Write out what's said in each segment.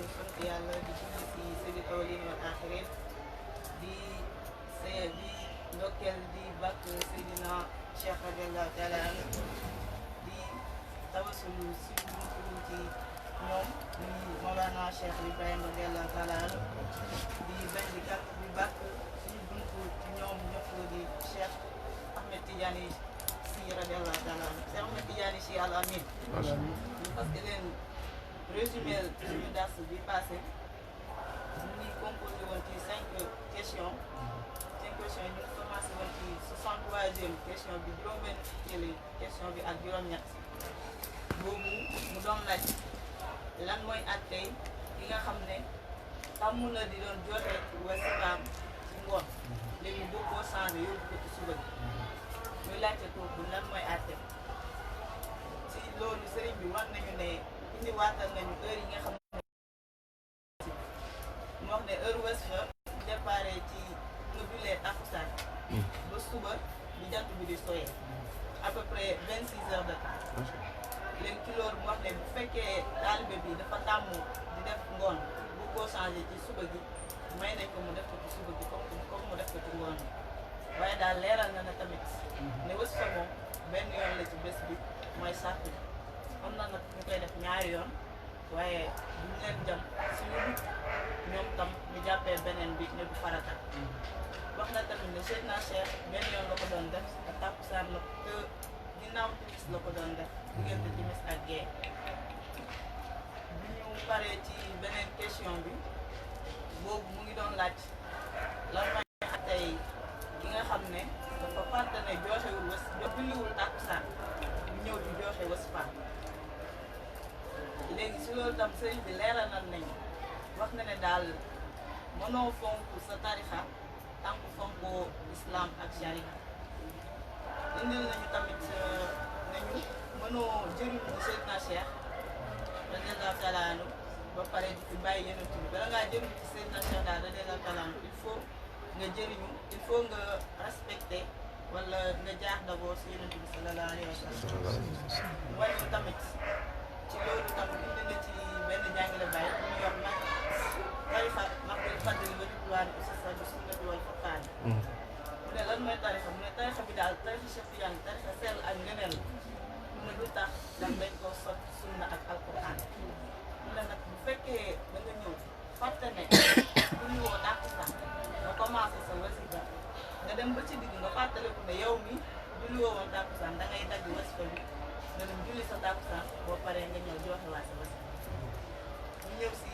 sant yàlla di julli si sayyidil awwalin wal axirin di ndokkeel di bàkk Seydina Cheikh radiyallahu taala anhu di tawasul si buntu ci ñoom di Mawlana Cheikh Ibrahima radiyallahu taala anhu di bañ di gàtt di bàkk suñu buntu ci ñoom ñëpp di Cheikh Ahmed Tidiane Sy radiyallahu taala anhu Cheikh Ahmed Tidiane Sy Al Amin parce que leen résumé suñu dars bi passé ñu ngi composé woon ci 5 questions ñu ngi commencé woon ci 63e question bi juróom-benn fukkeeli question bi ak juróom-ñett boobu mu doon laaj lan mooy àttey ki nga xam ne tàmm na di doon joxe wasifaam ci ngoon léegi boo ko changé yóbbu ko ci suba bi muy laajte kooku lan mooy àtte ci loolu sëriñ bi war nañu ne indi waatal nañu heure yi nga xam ne mu wax ne heure wasifa déparé ci nga jullee takkusaan ba suba bi jant bi di soyee à peu près 26 heures de temps léegi ci loolu mu wax ne bu fekkee taalibe bi dafa tàmm di def ngoon bu ko changé ci suba gi may nañ ko mu def ko ci suba gi comme mu def ko ci ngoon bi waaye daal leeral na tamit ne wasifa moom benn yoon la ci bés bi mooy sàrt bi am na nag ñu koy def ñaari yoon waaye duñ leen jam suñu dut ñoom tam ñu jàppee beneen bi ne du farata wax na tamit ne Seydina Cheikh benn yoon la ko doon def te tàkkusaan la te ginnaaw timis la ko doon def diggante timis ak gee bu ñu paree ci beneen question bi boobu mu ngi doon laaj lan mooy tey ki nga xam ne dafa fàtte ne joxewul julliwul tàkkusaan ñu ñëw di joxe wasifaam léegi si loolu tam sëriñ bi leeralal nañu wax na ne daal mënoo fonk sa tarixa tànk fonkoo islam ak sharia indil nañu tamit nañu mënoo jëriñu ci Seydina Cheikh radiyallahu taala anhu ba pare di fi bàyyi yeneen bi bala ngaa jëriñu ci Seydina Cheikh daal radiyallahu taala anhu il faut nga jëriñu il faut nga respecter wala nga jaax d'abord si yeneen bi sallallahu alayhi wa sallam wàññi tamit ci loolu tam indi na ci benn jàngale bàyyi bu ñuy wax nag tarixa maqil fadli wa ridwaan usasa bi sunnati wal furqaan mu ne lan mooy tarixa mu ne tarixa bi daal tarixa Cheikh Tidiane tarixa sell ak ngeneel mu ne lu tax ndax dañ ko sot sunna ak alquran mu ne nag bu fekkee da nga ñëw fàtte ne bu ñu woo tàkkusaan nga commencé sa wasifa nga dem ba ci digg nga fàttaliku ne yow mi julli woo woon tàkkusaan da ngay dagg wasifa bi nga dem julli sa tàkkusaan boo paree nga ñëw joxe waa sa wasifa ñu ñëw si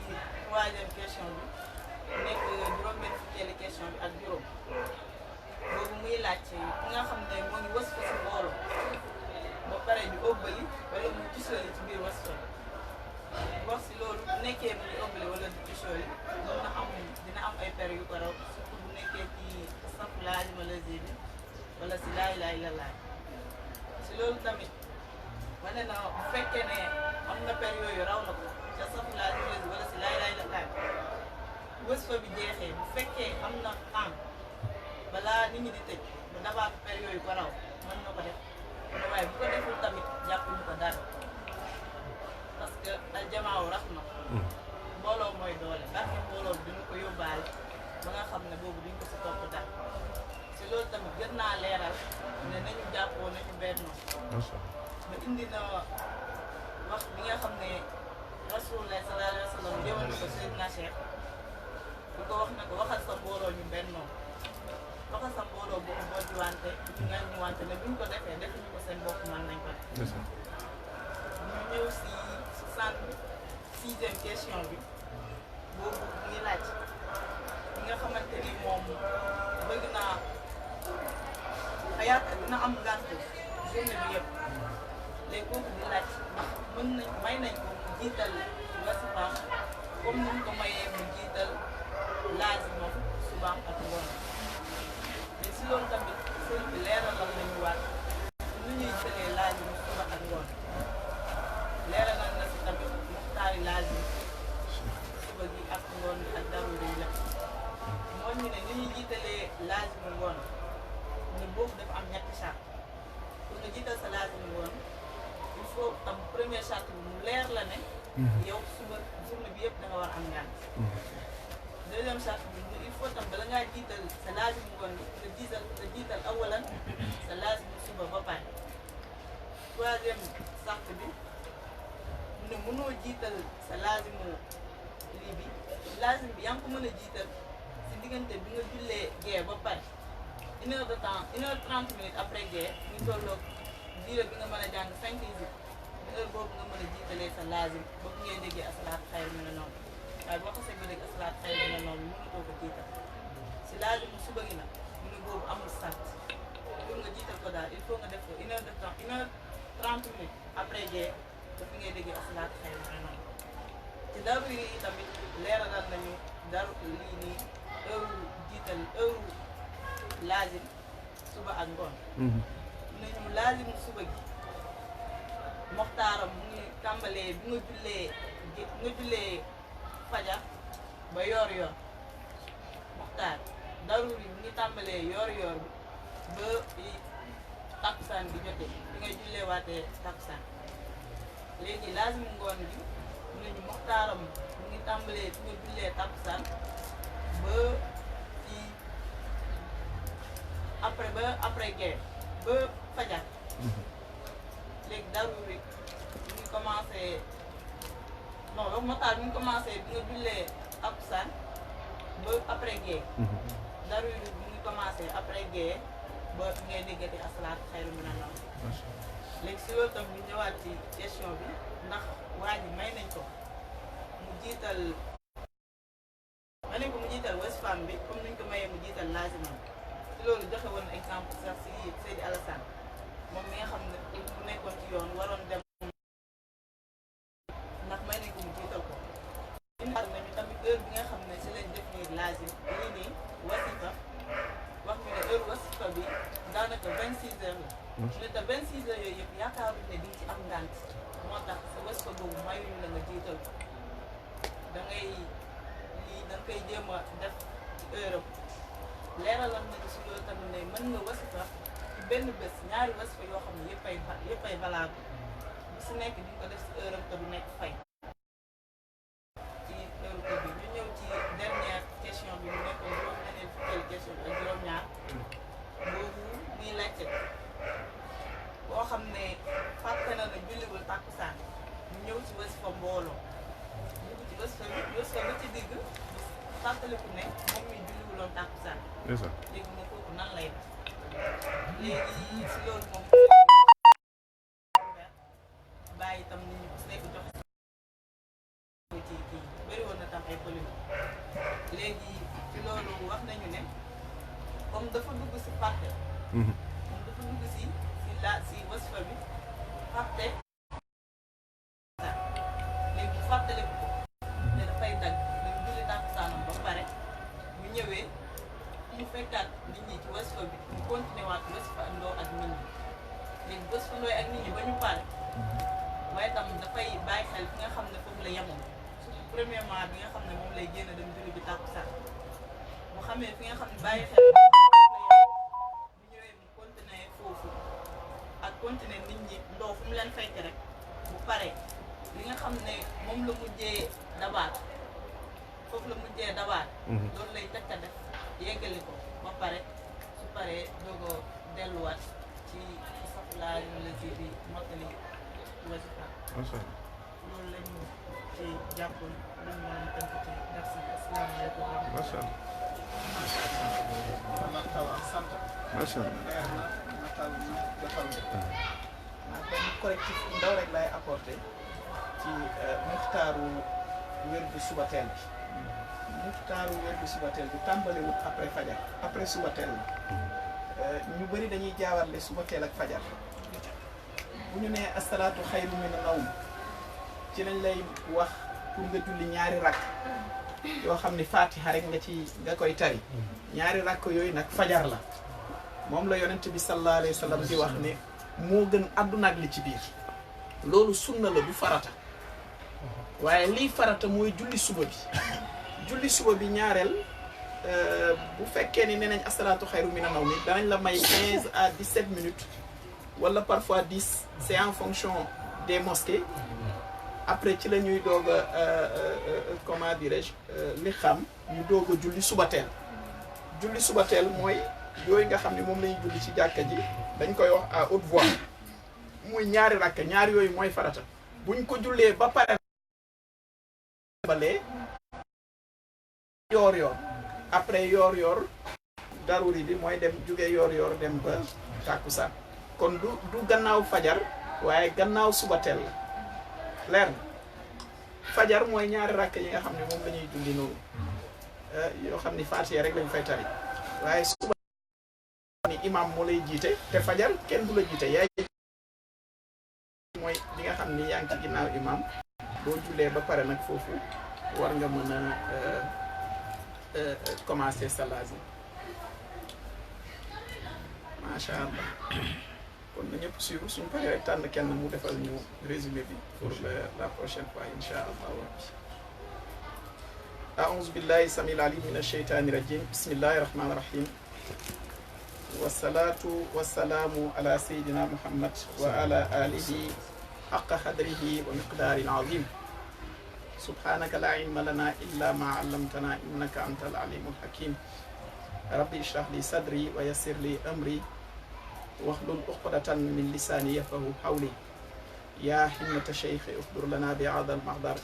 3e question bi nekk juróom-benn fukkeeli question bi ak juróom boobu muy laaj ki nga xam ne moo ngi wasifa si mbooloo ba pare di ëbbali wala mu tisoli ci biir wasifa bi wax si loolu bu nekkee mu ngi ëbbali wala di tisoli dina am ay per yu ko raw surtout bu nekkee ci astafurlah ma la bi wala si laa ilaaha illallaah si loolu tamit wane na bu fekkee ne am na per yooyu raw na ko ci astafurlah wala si laa ilaaha illallaah wasifa bi jeexee bu fekkee am na temps balaa nit ñi di tëj bu dabaat per yooyu ko raw mën na ko def waaye bu ko deful tamit jàppuñu ko dara parce que al jamaaw rahma mbooloo mooy doole barke mbooloo bi dina ko yóbbaale ba nga xam ne boobu duñ ko si topp dara si loolu tamit gën naa leeral ne nañu jàppoo nañu bennoo ba indi na wax bi nga xam ne rasulullah sallallahu alayhi wa sallam jëmal ko Seydina Cheikh di ko wax ne ko waxal sa mbooloo ñu bennoo waxal sa mbooloo boobu boo di wante nga ñu wante ne buñ ko defee defuñu ko seen bopp mën nañ ko def ñu ñëw si 66e question bi boobu ngi laaj ñi nga xamante ni moom bëgg naa xayaat dina am gànt journée bi yëpp léegi kooku di laaj ndax mën nañ may nañ ko mu jiital wasifaam comme ni ñu ko mayee mu jiital laazimam subaam ak ngoon mais si loolu tamit sëriñ bi leeralal nañu waat nu ñuy jëlee laazim suba ak ngoon leeralal na si tamit muxtaari laazim suba gi ak ngoon bi ak daruri yi lépp moom ñu ne ni ñuy jiitalee laazimu ngoon ne boobu dafa am ñetti charte pour nga jiital sa laazimu ngoon il faut tam première charte bi mu leer la ne yow suba journée bi yëpp da nga war a am ngànt deuxième charte bi il faut tam bala ngaa jiital sa laazim ngoon bi nga jiital awalan sa laazim suba ba pare troisième charte bi mu ne mënoo jiital sa laazimu lii bi laazim bi yaa ngi ko mën a jiital si diggante bi nga jullee gee ba pare 1 heure de temps 1 heure 30 minutes après gee ñu tolloog diire bi nga mën a jàng 5 jours heure boobu nga mën a jiitalee sa laazim boobu ngay déggee asalaat xayr mina nawm waaye boo xasee ba dégg asalaat xayr mina nawm mënatoo ko jiital si laazimu suba gi nag mu ne boobu amul sart pour nga jiital ko daal il faut nga def ko 1 heure de temps 1 heure 30 minutes après gee boobu ngay déggee asalaat xayr mina nawm ci daru yi tamit leeralal nañu daru lii nii heure jiital heure laazim suba ak ngoon nañu laazimu suba gi moxtaaram mu ngi tàmbalee bi nga jullee fajar ba yor moxtaar daruri mu ngi tàmbalee yor bi ba takkusaan bi jotee bi nga jullee waatee takkusaan léegi laazimu ngoon gi mu nañu moxtaaram mu ngi tàmbalee bi nga jullee takkusaan ba ci après guerre ba fajar léegi daruri mu ngi commencé non loolu moxtaar mu ngi commencé bi nga jullee takkusaan ba après gée daruri mu ngi commencé après gée ba ngay déggati asalaat xayru mina nawm léegi si loolu tam ñu ñëwaat ci question bi ndax waa ji may nañ ko mu jiital wasifaam bi comme nuñ ko mayee mu jiital laazimam si loolu joxe woon exemple sax si Seydi Alassane moom mi nga xam ne bu nekkoon ci yoon waroon dem ndax may nañ ko mu jiital ko indiwaat nañu tamit heure bi nga xam ne si lañ définir laazim lii nii wasifa wax ñu ne heure wasifa bi daanaka 26 heures la ñu ne te 26 heures yooyu yëpp yaakaaruñ ne di ci am ngànt moo tax sa wasifa boobu mayuñu la nga jiital ko da ngay koy jéem a def ci heure am leeralal nañu si loolu tamit ne mën nga wasifa ci benn bés ñaari wasifa yoo xam ne yëppay valable bu si nekk di nga ko def si heure am te du nekk fay ci heure ko bi ñu ñëw ci dernière question bi mu nekkoon juróom-beneen fukkeelu question bi ak juróom-ñaar boobu muy laajte boo xam ne fàtte na ne julliwul tàkkusaan ñu ñëw ci wasifa mbooloo ñu ci wasifa ba ci digg fàttaliku ne moom mi julliwuloon tàkkusaan léegi ne kooku nan lay def léegi si loolu moom bàyyi itam nit ñi ku nekk joxe ci kii bëri woon na tam ay polémique léegi ci loolu wax nañu ne comme dafa dugg si fàtte comme dafa dugg si wasifa bi fàtte léegi bu fàttaliku ko ne dafay dagg ñëwee ñu fekkaat nit ñi ci wasifa bi ñu continué waat wasifa ndoo ak nit ñi léegi wasifa ndoo ak nit ñi ba ñu pare waaye tam dafay bàyyi xel fi nga xam ne foofu la yemoon surtout premièrement bi nga xam ne moom lay génn dem julli bi tàkkusaan bu xamee fi nga xam ne bàyyi xel bu ñëwee mu continué foofu ak continué nit ñi ndoo fu mu leen fekk rek bu pare li nga xam ne moom la mujjee dabaat foofu la mujjee dabaat loolu lay tekk a def yeggali ko ba pare su paree doog a delluwaat ci saflaa yu la ci di mottali wasifa loolu la ñu ci jàppoon lu ñu mën a tënk ci merci asalaamaaleykum macha allah sant macha allah leer na natal na defal nga benn correctif bu ndaw rek lay apporté ci muxtaaru wér bu suba teel bi muxtaaru wér bu suba teel bi tàmbalewut après fajar après suba teel la ñu bëri dañuy jaawarle suba teel ak fajar bu ñu nee asalaatu xayru mina nawm ci lañ lay wax pour nga julli ñaari rakk yoo xam ni fatiha rek nga koy tari ñaari rakk yooyu nag fajar la moom la yonent bi sallallahu alayhi wa sallam di wax ne moo gën àdduna ak li ci biir loolu sunna la du farata waaye lii farata mooy julli suba bi ñaareel bu fekkee ni nee nañ asalaatu xayru mina nawmi danañ la may 15 à 17 minutes wala parfois 10 c'est en fonction des mosquées après ci la ñuy doog a comment dirais-je li xam ñu doog a julli suba teel julli suba teel mooy yooyu nga xam ne moom lañuy julli ci jàkka ji dañ koy wax à haute voix muy ñaari rakk ñaari yooyu mooy farata buñ ko jullee ba pare balee yoor yoor après yoor yoor daruri bi mooy dem jóge yoor yoor dem ba tàkkusaan kon du gannaaw fajar waaye gannaaw suba teel la leer na fajar mooy ñaari rakk yi nga xam ne moom la ñuy julli noonu yoo xam ni Faatiha rek lañ fay tari waaye suba ni imam moo lay jiite te fajar kenn du la jiite yaay mooy li nga xam ni yaa ngi ci ginnaaw imam boo jullee ba pare nag foofu war nga mën a commencer sa lazim macha allah kon na ñëpp suivre suñu paree rek tànn kenn mu defal ñu résumé bi pour la prochaine fois incha allah rabbi aouzu billahi samil alim min asheytani rajim bismillahi rahmani rahim wasalaatu wasalaamu ala sayidina muhammad wa ala alihi haqa qadrihi wa miqdarin azim subhanaka la ilma lana illa ma allamtana innaka anta al alimul hakim rabbi ishrah li sadri wa yassir li amri واحلل عقدة من لساني يفقهوا قولي يا همة شيخ اخبر لنا بهذا المحضر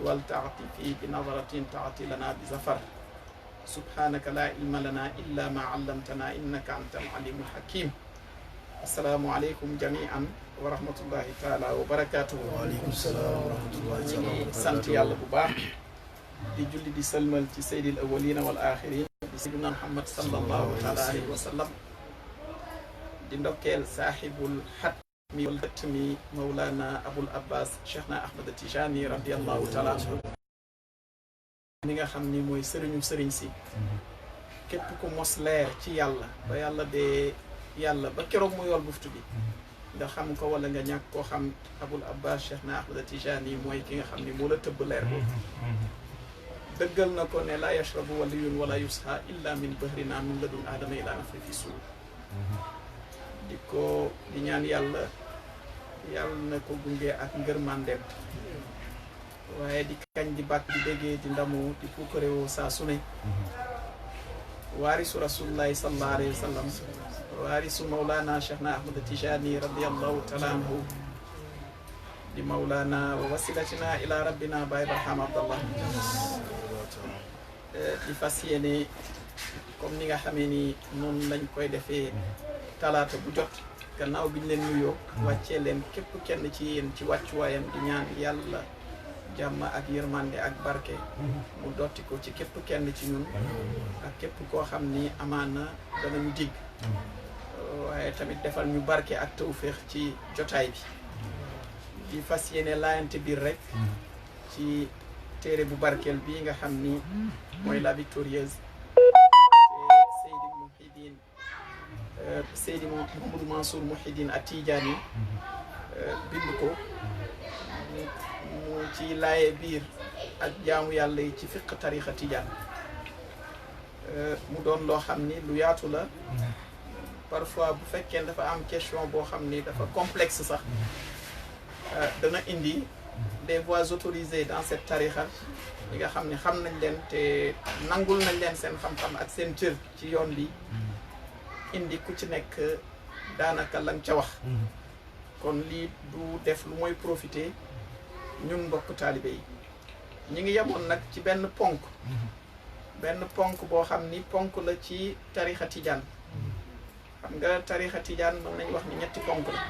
ولتعطفي بنظرة تعطي لنا بزفر سبحانك لا علم لنا إلا ما علمتنا إنك أنت العليم الحكيم السلام عليكم جميعا ورحمة الله تعالى وبركاته. وعليكم السلام ورحمة الله وبركاته. سنتي الله ببا دي جولي دي سلمل تي سيد الأولين والآخرين سيدنا محمد صلى الله عليه وسلم di ndokkeel saaxibul xatmi wal xatmi mawlana abul abbas cheikhna ahmad tijani radiallahu taala anhu mi nga xam ni mooy sëriñu sëriñ si képp ku mos leer ci yàlla ba yàlla dee yàlla ba keroog mu yool buftu bi nga xam ko wala nga ñàkk koo xam abul abbas cheikhna ahmad tijani mooy ki nga xam ni moo la tëbb leer boobu dëggal na ko ne laa yashrabu waliyun wala yusha illa min bahrina min ladun aadama ila nafri fi suur di ko di ñaan yàlla na ko gunge ak ngërmandeem waaye di kañ di bàkk di déggee di ndamu di puukarewoo saa su ne waarisu rasulullahi sallallahu alayhi wa sallam waarisu mawlana cheikhna ahmad tijani radiallahu taala anhu di mawlana wa wasilatina ila rabbina baay barham abdallah di fas yéene comme ni nga xamee ni noonu lañ koy defee talaata bu jot gannaaw biñ leen nuyoo wàccee leen képp kenn ci yéen ci wàccuwaayam di ñaan yàlla jàmm ak yërmande ak barke mu dotti ko ci képp kenn ci ñun ak képp koo xam ni amaana danañu digg waaye tamit defal ñu barke ak tawféex ci jotaay bi di fas yéene laayante biir rek ci téere bu barkeel bii nga xam ni mooy la victorieuse Seydi Mouhamadou Mansour Mouhidine At-Tidjani bind ko mu ci laaye biir ak jaamu yàlla yi ci fiq tarixa tijaan mu doon loo xam ni lu yaatu la parfois bu fekkee dafa am question boo xam ni dafa complexe sax dana indi des voies autorisées dans cette tarixa yi nga xam ni xam nañ leen te nangul nañ leen seen xam-xam ak seen cër ci yoon bi indi ku ci nekk daanaka lañ ca wax kon lii du def lu mooy profiter ñun mbokk taalibe yi ñi ngi yemoon nag ci benn ponk boo xam ni ponk la ci tarixa tijaan xam nga tarixa tijaan mën nañ wax ni ñetti ponk la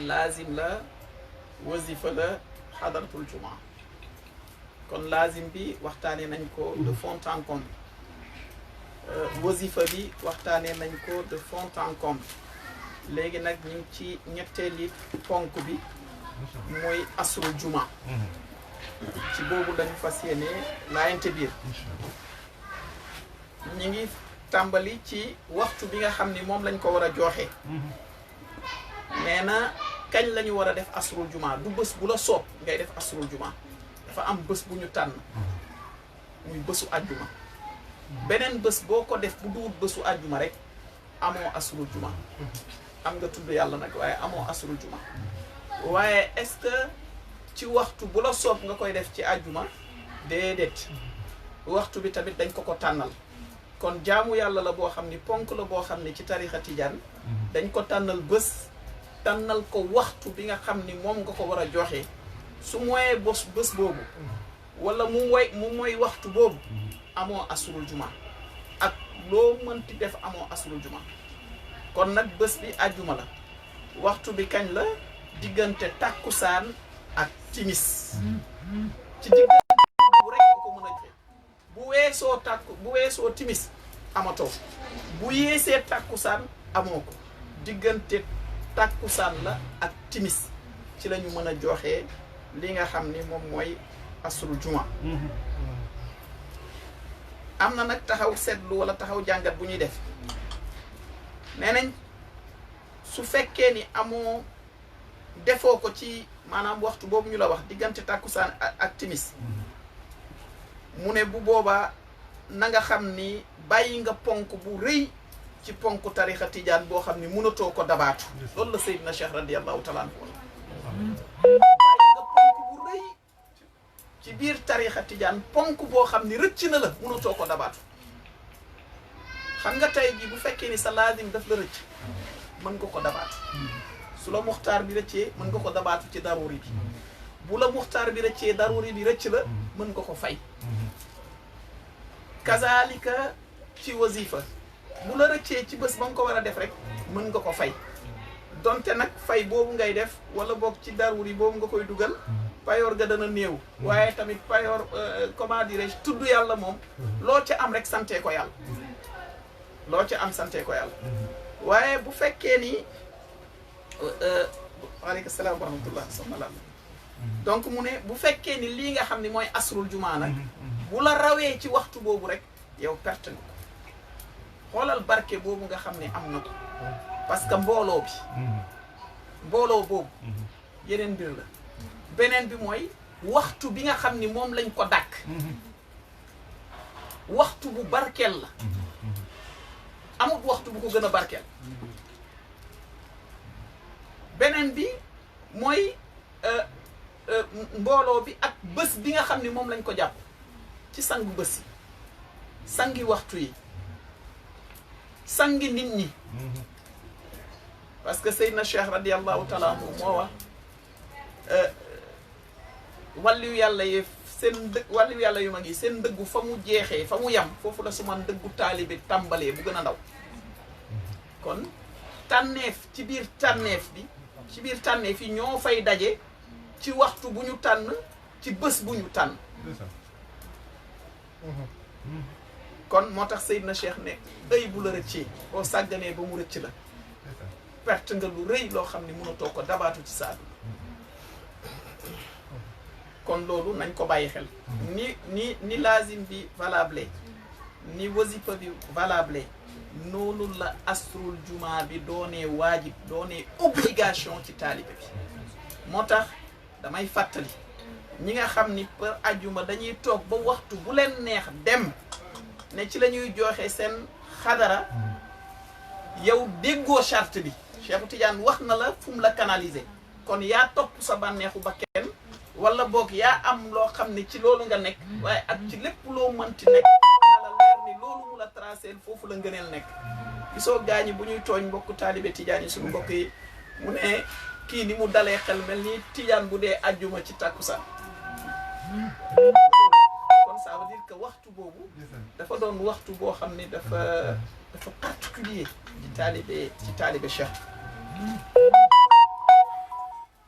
laazim la wazifa la xadaratul jumaa kon laazim bi waxtaanee nañ ko de fond en comble wazifa bi waxtaanee nañ ko de fond en comble léegi nag ñu ngi ci ñetteeli ponk bi mooy asru juma ci boobu dañu fas yéene laayante biir ñi ngi tàmbali ci waxtu bi nga xam ni moom lañ ko war a jooxe nee na kañ la ñu war a def asrul juma du bés bu la soob ngay def asrul juma dafa am bés bu ñu tànn muy bésu àjjuma beneen bés boo ko def bu duwut bésu àjjuma rek amoo asrul juma am nga tudd yàlla nag waaye amoo asrul juma waaye est-ce que ci waxtu bu la soob nga koy def ci àjjuma déedéet waxtu bi tamit dañ ko tànnal kon jaamu yàlla la boo xam ni ponk la boo xam ni ci tarixa tijaan dañ ko tànnal bés tànnal ko waxtu bi nga xam ni moom nga ko war a joxe su mooyee bés boobu wala mu mooy waxtu boobu amoo asrul juma ak loo mënti def amoo asrul juma kon nag bés bi àjjuma la waxtu bi kañ la diggante tàkkusaan ak timis ci diggante bu rek nga ko mën a joxe bu weesoo timis amatoo bu yeesee tàkkusaan amoo ko diggante tàkkusaan la ak timis ci la ñu mën a joxe li nga xam ni moom mooy asrul juma am na nag taxaw seetlu wala taxaw jàngat bu ñuy def nee nañ su fekkee ni amoo defoo ko ci maanaam waxtu boobu ñu la wax diggante tàkkusaan ak timis mu ne bu boobaa na nga xam ni bàyyi nga ponk bu rëy ci ponk tarixa tijaan boo xam ni mënatoo ko dabaatu loolu la Seydina Cheikh radiyallahu taala anhu bàyyi nga ponk bu rëy ci biir tarixa tijaan ponk boo xam ni rëcc na la mënatoo ko dabaatu xam nga tey jii bu fekkee ni sa laazim daf la rëcc mën nga ko dabaatu su la muxtaar bi rëccee mën nga ko dabaatu ci daruri bi bu la muxtaar bi rëccee daruri bi rëcc la mën nga ko fay kazalika ci wasifa bu la rëccee ci bés ba nga ko war a def rek mën nga ko fay donte nag fay boobu ngay def wala boog ci daruri boobu nga koy dugal payoor ga dana néew waaye tamit payoor comment dirais-je tudd yàlla moom loo ca am rek sante ko yàlla loo ca am sante ko yàlla waaye bu fekkee ni waaleykum salaam wa rahmatullah soxna donc mu ne bu fekkee ni lii nga xam ne mooy asrul jumaa nag bu la rawee ci waxtu boobu rek yow perte nga ko xoolal barke boobu nga xam ne am na ko parce que mbooloo boobu yeneen mbir la beneen bi mooy waxtu bi nga xam ni moom lañ ko dàkk waxtu bu barkeel la amut waxtu bu ko gën a barkeel beneen bi mooy mbooloo bi ak bés bi nga xam ni moom lañ ko jàpp ci sangu bés yi sangi waxtu yi sangi nit ñi parce que Seydina Cheikh radiyallahu taala anhu moo wax wàllu yàlla yi wàllu yàlla yu mag yi seen ndëggu fa mu jeexee fa mu yam foofu la suma ndëggu taalibe tàmbalee bu gën a ndaw kon tànneef ci biir tànneef yi ñoo fay daje ci waxtu bu ñu tànn ci bés bu ñu tànn kon moo tax Seydina Cheikh ne ëy bu la rëccee boo sàgganee ba mu rëcc la perte nga lu rëy loo xam ne mënatoo ko dabaatu ci sa àdduna kon loolu nañ ko bàyyi xel ni lazim bi valable ni wasifa bi valable noonu la asrul juma bi doonee waajib doonee obligation ci taalibe bi moo tax damay fàttali ñi nga xam ni par ajjuma dañuy toog ba waxtu bu leen neex dem ne ci la ñuy joxe seen xadara yow déggoo charte bi Cheikh Tidiane wax na la fu mu la canaliser kon yaa topp sa bànneexu ba kenn wala boog yaa am loo xam ne ci loolu nga nekk waaye ak ci lépp loo mënti nekk na la leer ni loolu mu la tracé foofu la ngëneel nekk gisoo gaañi bu ñuy tooñ mbokku taalibe Tidiane yi suñu mbokk yi mu ne kii ni mu dalee xel mel ni Tidiane bu dee ajjuma ci tàkkusaan kon ça veut dire que waxtu boobu dafa doon waxtu boo xam ne dafa particulier ci taalibe Cheikh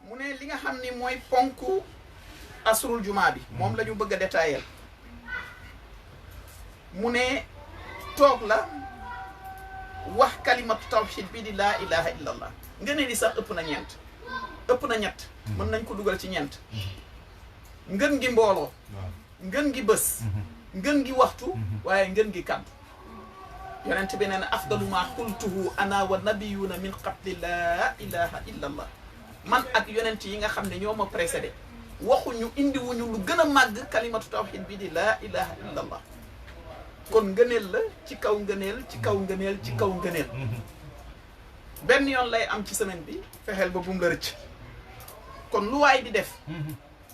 mu ne li nga xam ni mooy ponk asrul juma bi moom la ñu bëgg a détailler mu ne toog la wax kalimatu tawhid bi di laa ilaha illallah nga ne li sax ëpp na ñett mën nañ ko dugal ci ñeent ngën gi mbooloo ngën gi bés ngën gi waxtu waaye ngën gi kàddu yonent bi nee na afdalu ma qultuhu ana wa nabiyuna min qabli laa ilaha illallah man ak yonent yi nga xam ne ñoo ma précédé waxuñu indiwuñu lu gën a màgg kalimatu tawhid bi di laa ilaha illallah kon ngëneel la ci kaw ngëneel ci kaw ngëneel ci kaw ngëneel benn yoon lay am ci semaine bi fexeel ba bum la rëcc kon lu waay di def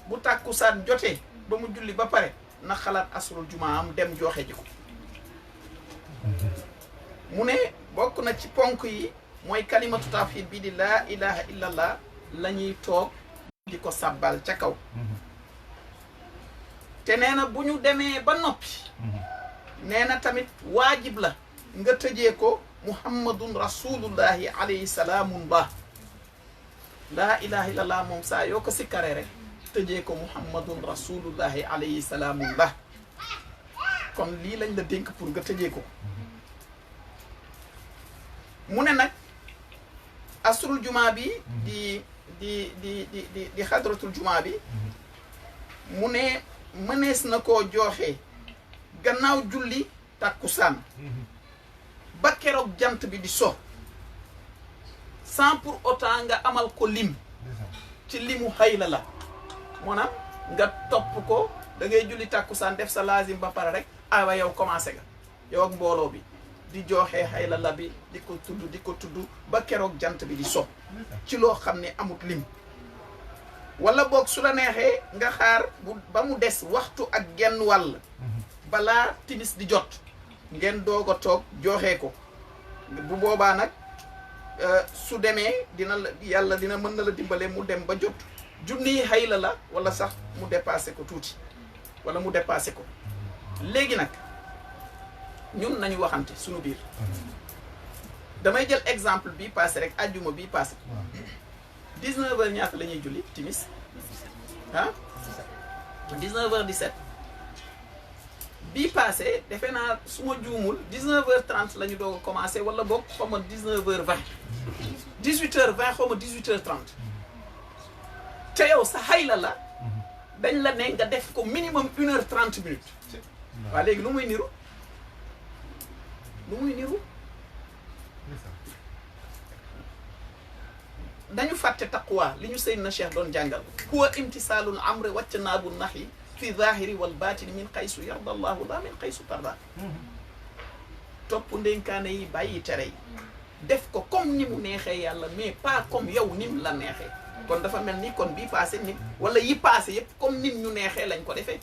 bu tàkkusaan jotee ba mu julli ba pare na xalaat asrul jumaa am dem joxe ji ko mu ne bokk na ci ponk yi mooy kalimatu tawhid bi di laa ilaha illallah la ñuy toog di ko sabbal ca kaw te nee na bu ñu demee ba noppi nee na tamit waajib la nga tëjee ko muhammadun rasulullahi alayhi salaamullah laa ilaha illallah moom saa yoo ko sikkare rek tëjee ko muhammadun rasulullahi alayhi salaamullah kon lii lañ la dénk pour nga tëjee ko mu ne nag asrul jumaa bi di xadratul jumaa bi mu ne mënees na koo joxe gannaaw julli tàkkusaan ba keroog jant bi di so sans pour autant nga amal ko lim ci limu xayla la maanaam nga topp ko da ngay julli tàkkusaan def sa lazim ba pare rek awa yow commencé nga yow ak mbooloo bi di joxe xayla la bi di ko tudd ba keroog jant bi di so ci loo xam ne amut lim wala boog su la neexee nga xaar ba mu des waxtu ak genn wàll balaa timis di jot ngeen doog a toog joxe ko bu boobaa nag su demee dina la yàlla dina mën na la dimbale mu dem ba jot junniy xayla la wala sax mu dépassé ko tuuti wala mu dépassé ko léegi nag ñun nañu waxante suñu biir damay jël exemple bii passé rek ajjuma bii passé 19h ñaata la ñuy julli timis ah 19h17 bii passé defe naa su ma juumul 19h30 la ñu doog a commencé wala boog xaw ma 19h20 18h20 xaw ma 18h30 te yow sa xayla la dañ la ne nga def ko minimum 1h30 minutes waa léegi lu muy niru dañu fàtte taqwa li ñu Seydina Cheikh doon jàngal huwa imtisaalul amri wajtinaabu nahyi fi zahiri wal batini min xaysu yarda allahu la min xaysu tarda topp ndénkaane yi bàyyi tere yi def ko comme ni mu neexee yàlla mais pas comme yow ni mu la neexee kon dafa mel ni kon bii passé nit wala yi passé yëpp comme nit ñu neexee lañ ko defee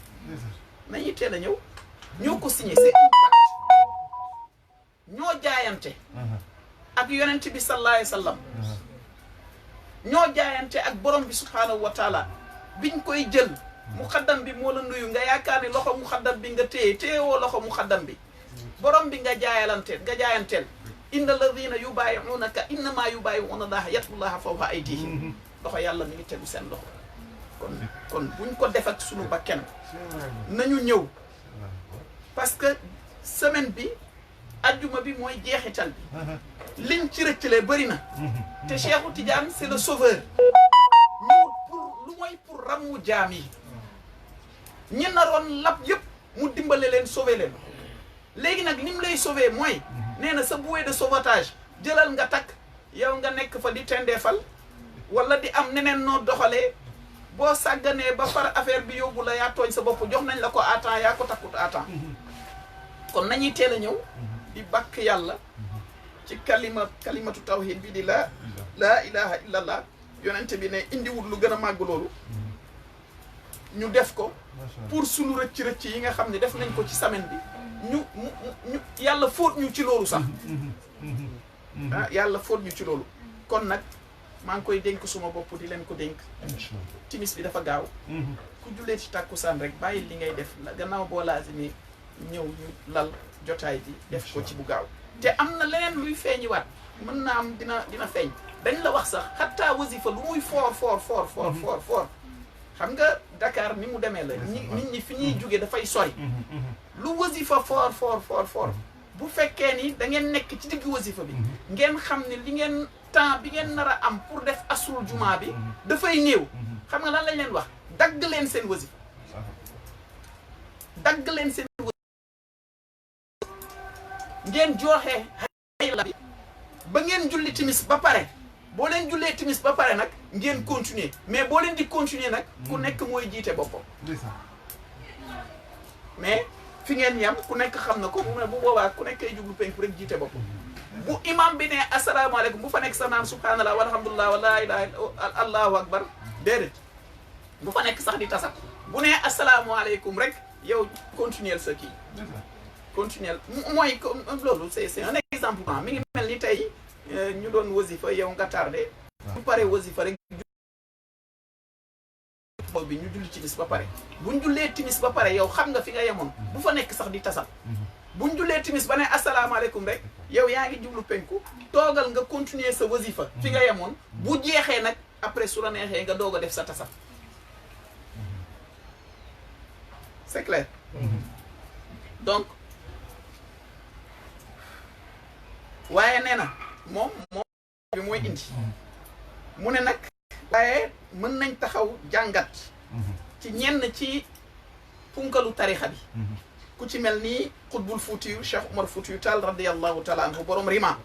nañuy teel a ñëw ñoo ko signé c'est un pacte ñoo jaayante ak yonent bi sallallahu alayhi wa sallam ñoo jaayante ak borom bi subhaanahu wa taala biñ koy jël muxaddam bi moo la nuyu nga yaakaar ni loxo muxaddam bi nga téyewoo loxo muxaddam bi borom bi nga jaayanteel inna alladina yubaayi'unaka innama yubaayi'una allaha yadullaha fawqa aydihim loxo yàlla mi ngi tegu seen loxo kon buñ ko def ak sunu bakken nañu ñëw parce que semaine bi ajjuma bi mooy jeexital bi liñ ci rëccalee bëri na te Cheikhu Tidiane c'est le sauveur ñëw pour lu mooy pour rammu jaam yi ñi naroon lab yëpp mu dimbale leen sauver leen léegi nag lim lay sauver mooy nee na sa bouée de sauvetage jëlal nga takk yow nga nekk fa di tendeefal wala di am neneen noo doxalee boo sàgganee ba far affaire bi yóbbu la yaa tooñ sa bopp jox nañ la ko à temps yaa ko takkut à temps kon nañuy teel a ñëw di bàkk yàlla ci kalimatu tawhid bi di laa ilaha illallah yonente bi ne indiwul lu gën a màgg loolu ñu def ko pour sunu rëcc yi nga xam ne def nañ ko ci semaine bi ñu yàlla fóot ñu ci loolu sax ah yàlla fóot ñu ci loolu kon nag maa ngi koy dénk suma bopp di leen ko dénk timis bi dafa gaaw ku jullee ci tàkkusaan rek bàyyi li ngay def gannaaw boo laazimi ñëw ñu lal jotaay bi def ko ci bu gaaw te am na leneen luy feeñiwaat mën naa am dina feeñ dañ la wax sax xattaa wasifa lu muy foor xam nga Dakar ni mu demee la nit ñi fi ñuy jóge dafay sori lu wasifa foor bu fekkee ni da ngeen nekk ci digg wasifa bi ngeen xam ne li ngeen temps bi ngeen nar a am pour def asrul jumaa bi dafay néew xam nga lan lañ leen wax dagg leen seen wasifa ngeen joxe xayla bi ba ngeen julli timis ba pare boo leen jullee timis ba pare nag ngeen continuer mais boo leen di continuer nag ku nekk mooy jiite boppam mais fi ngeen yam ku nekk xam na ko bu boobaa ku nekk kay jublu penku rek jiite boppam bu imam bi ne asalaamaaleykum bu fa nekk sax naan subhanallah walhamdulillah wa la ilaha allahu akbar déedéet bu fa nekk sax di tasat bu nee asalaamaaleykum rek yow continuer sa kii continuer mooy loolu c'est un exemple mi ngi mel ni tey ñu doon wasifa yow nga tardé bu pare wasifa rek bi ñu julli timis ba pare buñ jullee timis ba pare yow xam nga fi nga yemoon bu fa nekk sax di tasal buñ jullee timis ba ne asalaamaaleykum rek yow yaa ngi jublu penku toogal nga continuer sa wasifa fi nga yemoon bu jeexee nag après su la neexee nga doog a def sa tasal c'est clair donc waaye nee na moom bi mooy indi mu ne nag waaye mën nañ taxaw jàngat ci ñenn ci punkalu tarixa bi ku ci mel ni xutbul fuutiyu Cheikh Umar Fuutiyu Taal radiyallahu taala anhu borom rima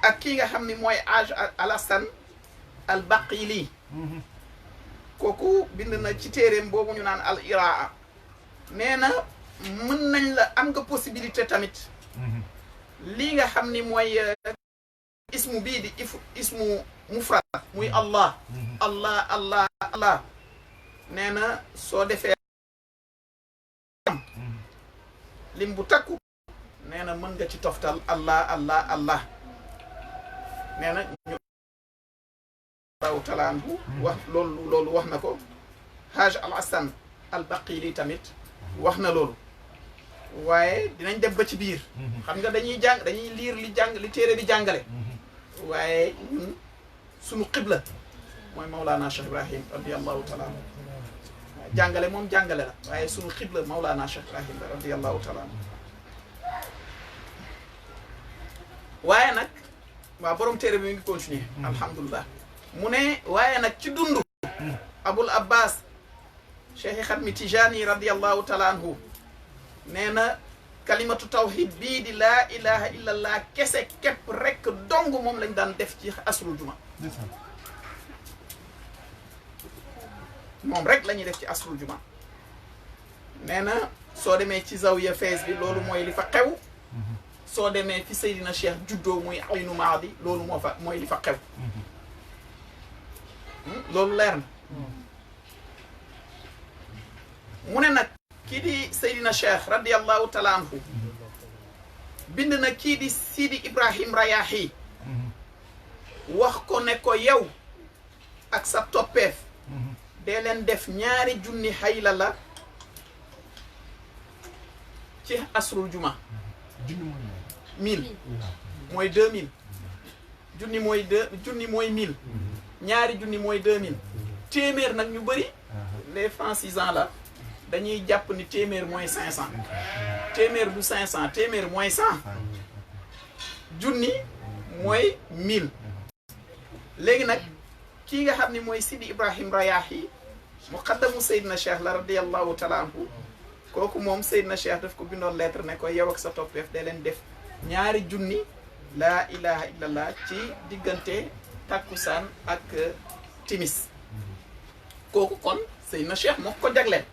ak kii nga xam ni mooy Aj Alassane al Baqili kooku bind na ci téeréem boobu ñu naan al iraa nee na mën nañ la am nga possibilité tamit lii nga xam ni mooy ismu bii di ismu mufrad muy allah allah allah allah nee na soo defee lim bu takku nee na mën nga ci toftal allah allah allah nee na ñu raw talaan bu wax loolu wax na ko Haj al Hassan al Baqili tamit wax na loolu waaye dinañ dem ba ci biir xam nga dañuy liir li téere bi jàngale waaye ñun sunu xibla mooy Maulana Cheikh Ibrahim radiyallahu taala anhu jàngale moom jàngale la waaye sunu xibla Maulana Cheikh Ibrahim radiyallahu taala anhu waaye nag waa borom téere bi mi ngi continuer alhamdulilah mu ne waaye nag ci dundu Abul Abbas Cheikh Xatmi Tijani radiyallahu taala anhu nee na kalimatu tawhid bii di laa ilaha illallah kese képp rek dong moom lañ daan def ci asrul juma moom rek la ñuy def ci asrul juma nee na soo demee ci zawiya fees bi loolu mooy li fa xew soo demee fi Seydina Cheikh juddoo muy aynu maadi loolu mooy li fa xew loolu leer na mu ne nag kii di Seydina Cheikh radiyallahu taala anhu bind na kii di Sidi Ibrahim Rayahi wax ko ne ko yow ak sa toppeef dee leen def 2 junni hayla la ci asrul juma 1000 mooy 2000 junni mooy 1000 2 junni mooy 2000 téeméer nag ñu bëri les francisants la dañuy jàpp ni téeméer mooy 500 téeméer du 500 téeméer mooy 100 junni mooy 1000 léegi nag kii nga xam ni mooy Sidi Ibrahim Rayahi muqaddamu Seydina Cheikh la radiyallahu taala anhu kooku moom Seydina Cheikh daf ko bindoon lettre ne ko yow ak sa toppeef da leen def 2 junni laa ilaha illallah ci diggante takkusaan ak timis kooku kon Seydina Cheikh moo ko jagleel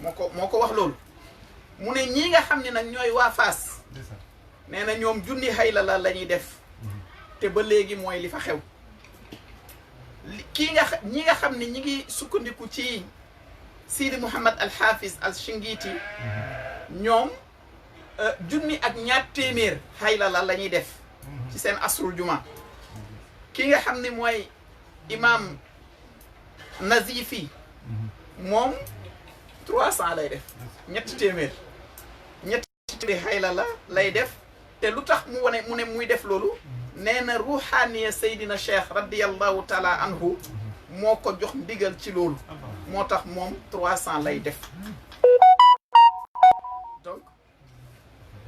moo ko wax loolu mu ne ñii nga xam ne nag ñooy waa Faas nee na ñoom junni hayla la ñuy def te ba léegi mooy li fa xew ñi nga xam ne ñi ngi sukkandiku ci Sidi Mouhamad al Hafiz al Shingiti ñoom junni ak 200 hayla la ñuy def ci seen asrul juma ki nga xam ne mooy imam Nazifi moom 300 lay def 300 hayla la lay def te lu tax mu ne muy def loolu nee na ruuxaaniya Seydina Cheikh radiyallahu taala anhu moo ko jox ndigal ci loolu moo tax moom 300 lay def donc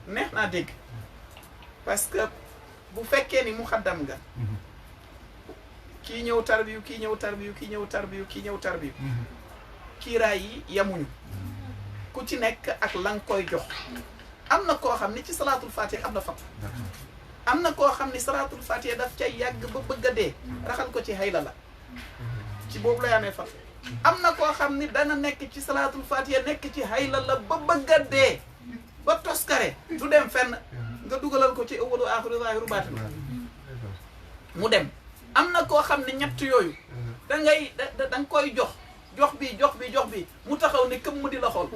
neex naa dégg parce que bu fekkee ni muxaddam nga kii ñëw tarbiyu kii ñëw tarbiyu kii ñëw tarbiyu kii ñëw tarbiyu kiiraay yi yamuñu ku ci nekk ak la nga koy jox am na koo xam ni ci salaatul fatiha am na fat am na koo xam ni salaatul fatiha daf cay yàgg ba bëgg a dee raxal ko ci hayla la ci boobu lay amee fat am na koo xam ni dana nekk ci salaatul fatiha nekk ci hayla la ba bëgg a dee ba toskare du dem fenn nga dugalal ko ci awwalu aaxiru zaahiru baatin mu dem am na koo xam ne ñett yooyu da nga koy jox jox bi mu taxaw ne këm mu di la xool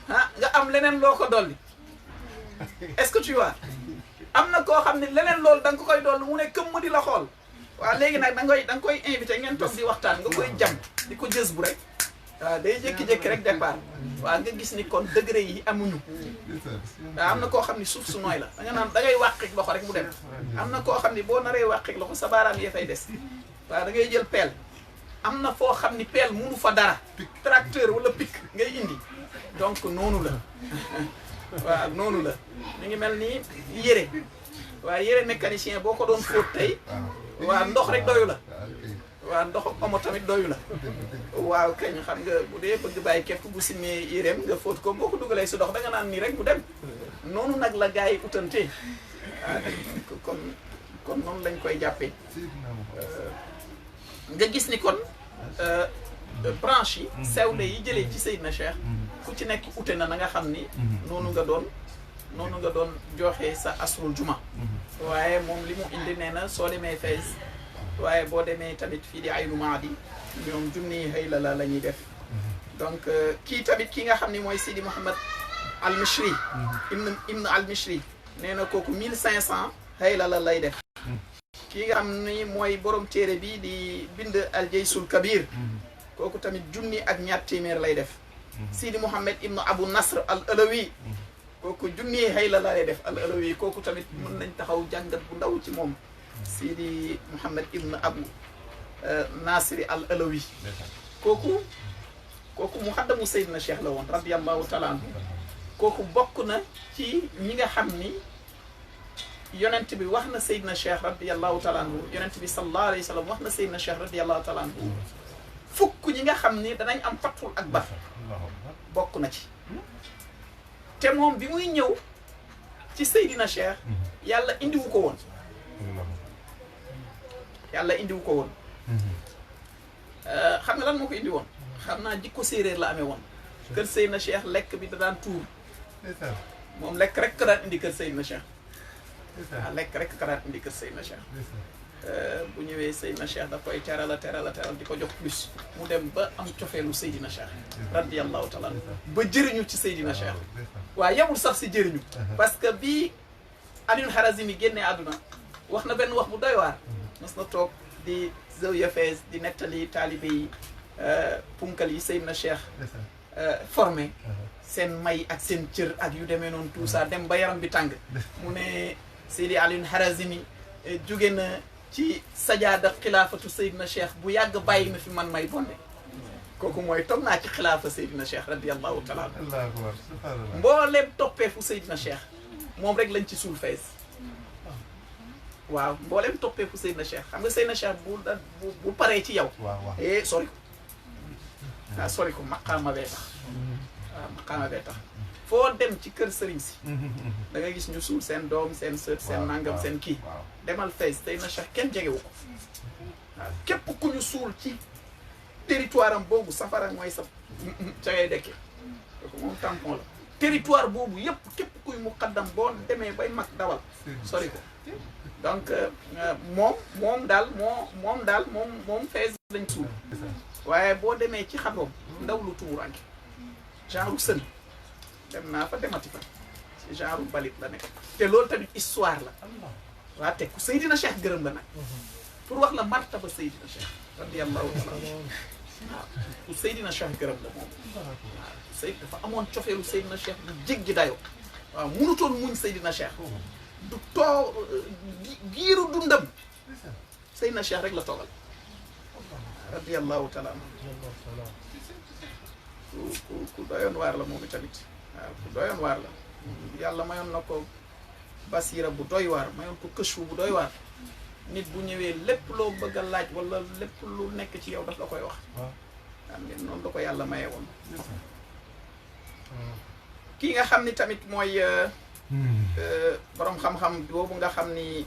ah nga am leneen loo ko dolli est-ce que tu vois am na koo xam ne leneen loolu da nga ko koy dolli mu ne këm mu di la xool waaw léegi nag da nga koy invité ngeen toog di waxtaan nga koy jam di ko jës bu rek waaw day jékki-jékki rek départ waaw nga gis ni kon degré yi amuñu waaw am na koo xam ni suuf su nooy la da nga naan da ngay wàqik loxo rek mu dem am na koo xam ni boo naree wàqik loxo sa baaraam yee fay des waaw da ngay jël pelle am na foo xam ni pelle munu fa dara tracteur wala pic ngay indi donc noonu la waaw noonu la mi ngi mel ni yére waaw yére mécanicien boo ko doon fóot tey waaw ndox rek doyu la waaw ndox omo tamit doyu la waaw kañ xam nga bu dee bëgg bàyyi képp bu simmee yéreem nga fóot ko boo ko dugalee si ndox da nga naan nii rek mu dem noonu nag la gars yi utante waaw kon noonu lañ koy jàppee nga gis ni kon branche yi sewle yi jëlee ci Seydina Cheikh ku ci nekk ute na nga xam ni noonu nga doon joxe sa asrul juma waaye moom li mu indi nee na soo demee Fès waaye boo demee tamit fii di Aynu Maadi ñoom junni xëy la ñuy def donc kii tamit ki nga xam ni mooy Sidi Mouhamed al Mishri ibn al Mishri nee na kooku 1500 xëy la lay def kii nga xam ni mooy borom téere bi di bind al Jaysul Kabir kooku tamit junni ak ñaar téeméer lay def Sidi Mouhamed ibn Abu Nasr al Alawi kooku junni xëy la lay def al Alawi kooku tamit mën nañ taxaw jàngat bu ndaw ci moom Sidi Mouhamed ibn Abu Nasri al Alawi kooku muxaddamu Seydina Cheikh la woon radiyallahu taala anhu kooku bokk na ci ñi nga xam ni yonent bi wax na Seydina Cheikh radiyallahu taala anhu yonent bi sallallahu alayhi wa sallam wax na Seydina Cheikh radiyallahu taala anhu fukk ñi nga xam ni danañ am fatul akbar bokk na ci te moom bi muy ñëw ci Seydina Cheikh yàlla indiwu ko woon xam nga lan moo ko indi woon xam naa jikko séeréer la amee woon kër Seydina Cheikh lekk bi da daan tuur moom lekk rek ka daan indi kër Seydina Cheikh waaw lekk rek ka daan indi kër Seydina Cheikh bu ñëwee Seydina Cheikh daf koy teral di ko jox plus mu dem ba am cofeelu Seydina Cheikh radiyallahu taala ba jëriñu ci Seydina Cheikh waaw yemul sax si jëriñu parce que bii Alioune Harazimi génnee àdduna wax na benn wax bu doy waar mas na toog di Zawiya Fès di nettali taalibe yi punkal yi Seydina Cheikh formé seen may ak seen cër ak yu demee noonu tout ça dem ba yaram bi tàng mu ne Seydi Alioune Harazimi jóge na ci sajaada xilaafatu Seydina Cheikh bu yàgg bàyyi na fi man may bonde kooku mooy toog naa ci xilaafa Seydina Cheikh radiyallahu taala mbooleem toppeefu Seydina Cheikh moom rek lañ ci suul Fès waaw mbooleem toppeefu Seydina Cheikh xam nga Seydina Cheikh bu paree ci yow sori ko waaw sori ko maqaama bee tax waaw maqaama bee tax foo dem ci kër sëriñ si da nga gis ñu suul seen doom seen sët seen nangam seen kii demal Fès Seydina Cheikh kenn jegewu ko waaw képp ku ñu suul ci territoire am boobu safara mooy sa ca ngay dekkee kooku moom tampon la territoire boobu yëpp képp kuy muqaddam boo demee bay mag dawal sori ko donc moom daal Fès lañ suul waaye boo demee ci xabroom ndaw lu tumuranke genre sën dem naa fa demati fa ci genre balit la nekk te loolu tamit histoire la waa teg ku Seydina Cheikh gërëm la nag pour wax la martaba Seydina Cheikh radiyallahu taala waaw ku Seydina Cheikh gërëm la moom waaw Seyd dafa amoon cofeelu Seydina Cheikh bu jéggi dayo waaw munutoon muñ Seydina Cheikh du too giiru dundam Seydina Cheikh rek la toogal radiyallahu taala ku doyoon waar la moom tamit waaw ku doyoon waar la yàlla mayoon na ko basira bu doy waar mayoon ko këchu bu doy waar nit bu ñëwee lépp loo bëgg a laaj wala lépp lu nekk ci yow daf la koy wax am ngeen noonu la ko yàlla mayee woon kii nga xam ni tamit mooy borom xam-xam boobu nga xam ni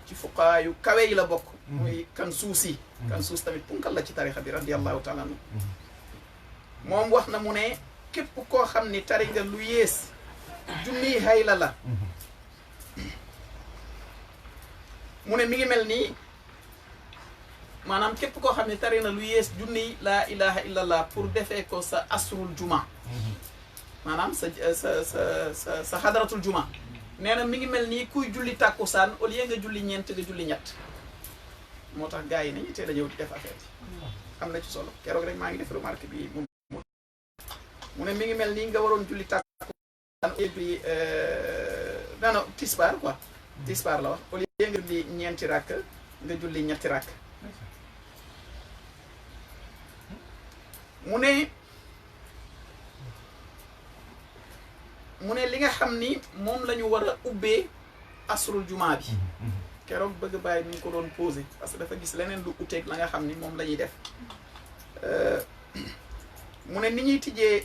ci fuqaa yu kawe yi la bokk muy Kansuusi Kansuus tamit punkal la ci tarixa bi radiyallahu taala anhu moom wax na mu ne képp koo xam ni tari nga lu yées junniy hayla la mu ne mi ngi mel ni maanaam képp koo xam ne tari na lu yees junniy laa ilaha illallah pour defee ko sa asrul juma maanaam sa xadaratul juma nee na mi ngi mel nii kuy julli tàkkusaan au lieu nga julli ñeent nga julli ñett moo tax gars yi nañu teel a ñëw di def affaire yi am na ci solo keroog rek maa ngi def remarque bi mu ne mi ngi mel nii nga waroon julli tàkkusaan bi daana tisbaar quoi tisbaar la wax au lieu nga julli ñeenti rakk nga julli ñetti rakk mu ne li nga xam ni moom la ñu war a ubbee asrul jumaa bi keroog bëgg bàyyi mi ngi ko doon posé parce que dafa gis leneen lu uteeg la nga xam ni moom la ñuy def mu ne ni ñuy tijjee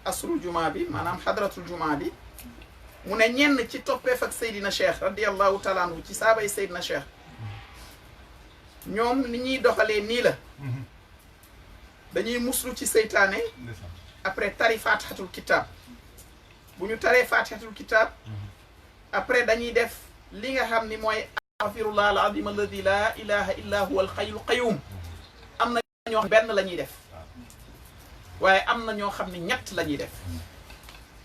asrul jumaa bi maanaam xadratul jumaa bi mu ne ñenn ci toppeef ak Seydina Cheikh radiallahu taala anhu ci saabay Seydina Cheikh ñoom ni ñuy doxalee nii la dañuy muslu ci seytaane après tari fatihatul kitab bu ñu taree fatihatul kitab après dañuy def li nga xam ni mooy astaghfirullah al azim alladi la ilaha illa huwa al hayyul qayyum am na ñoo xam benn la ñuy def waaye am na ñoo xam ne ñett la ñuy def